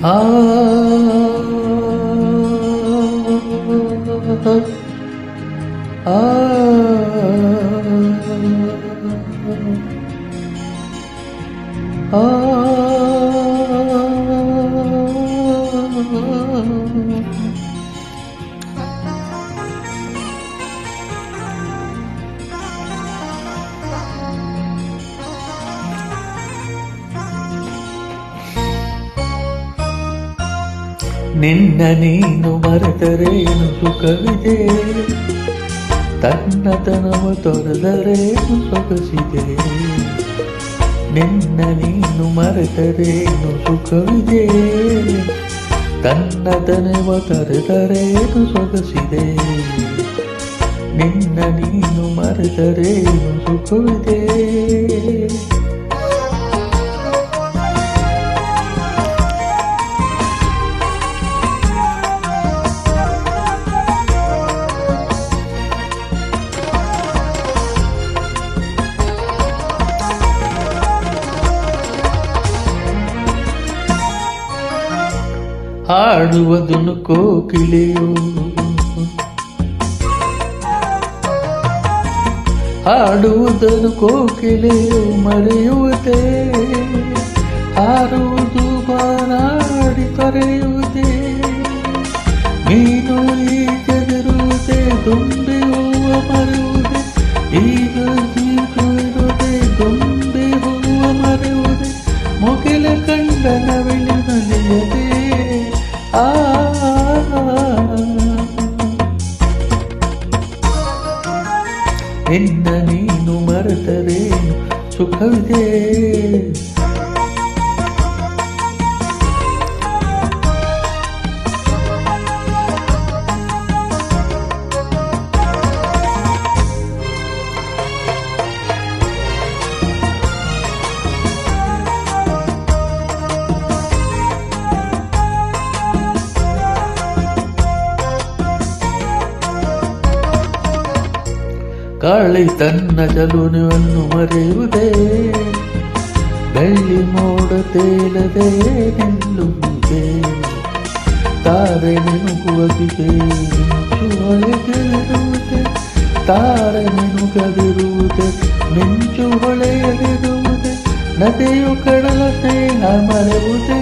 ಆ ಆ ಆ ನಿನ್ನ ನೀನು ಮರೆತರೇನು ಸುಖವಿದೆ, ತನ್ನತನವ ತೊರೆದರೇನು ಸೊಗಸಿದೆ. ನಿನ್ನ ನೀನು ಮರೆತರೇನು ಸುಖವಿದೆ, ತನ್ನತನವ ತೊರೆದರೇನು ಸೊಗಸಿದೆ. ನಿನ್ನ ನೀನು ಮರೆತರೇನು ಸುಖವಿದೆ. ಹಾಡುವುದನ್ನು ಕೋಕಿಲೆಯು, ಹಾಡುವುದನ್ನು ಕೋಕಿಲೆಯು ಮರೆಯುವುದೇ. ಹಾರುವುದು ಬಾನಾಡಿ ತೊರೆಯುವುದೇ. ಮೀನು ಈಜದಿರುವುದೇ, ತುಂಬಿ ಹೂವ ಮರೆಯುವುದೇ. ಈಗ ಜೀವಿರುವುದೇ, ತುಂಬಿ ಹೂವ ಮರೆಯುವುದೇ. ಮುಗಿಲ ಕಂಡ ನವಿಲು ನಲಿಯದೆ. ನಿನ್ನ ನೀನು ಮರೆತರೇನು ಸುಖವಿದೆ. ಗಾಳಿ ತನ್ನ ಚಲುವನ್ನು ಮರೆಯುವುದೇ, ಬೆಳ್ಳಿ ಮೋಡ ತೇಲದೆ ನಿಲ್ಲುವುದೇ. ತಾರೆ ಮಿನುಗುವುದೇ, ಹೊಳೆದಿರುವುದೇ. ತಾರೆ ಮಿನುಗದಿರುವುದೇ, ಮಿಂಚು ಹೊಳೆಯದಿರುವುದೇ. ನದಿಯು ಕಡಲ ಸ್ನೇಹ ಮರೆಯುವುದೇ.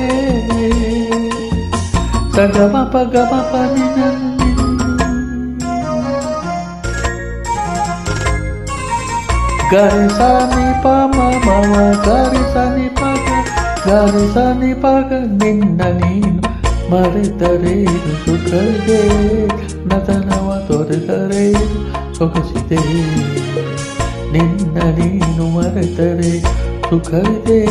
ಸಗಮ ಪಗಮ ಪನಿನ ಗರಿ ಸಾನಿ ಪ ಮಮ ಗರಿ ಸಾನಿ ಪಗ ಗರಿ ಸಾನಿ ಪಗ. ನಿನ್ನ ನೀನು ಮರೆತರೇನು ಸುಖವಿದೆ, ನತನವ ತೊರೆದರೇನು ಸೊಗಸಿದೆ. ನಿನ್ನ ನೀನು ಮರೆತರೆ ಸುಖವಿದೆ.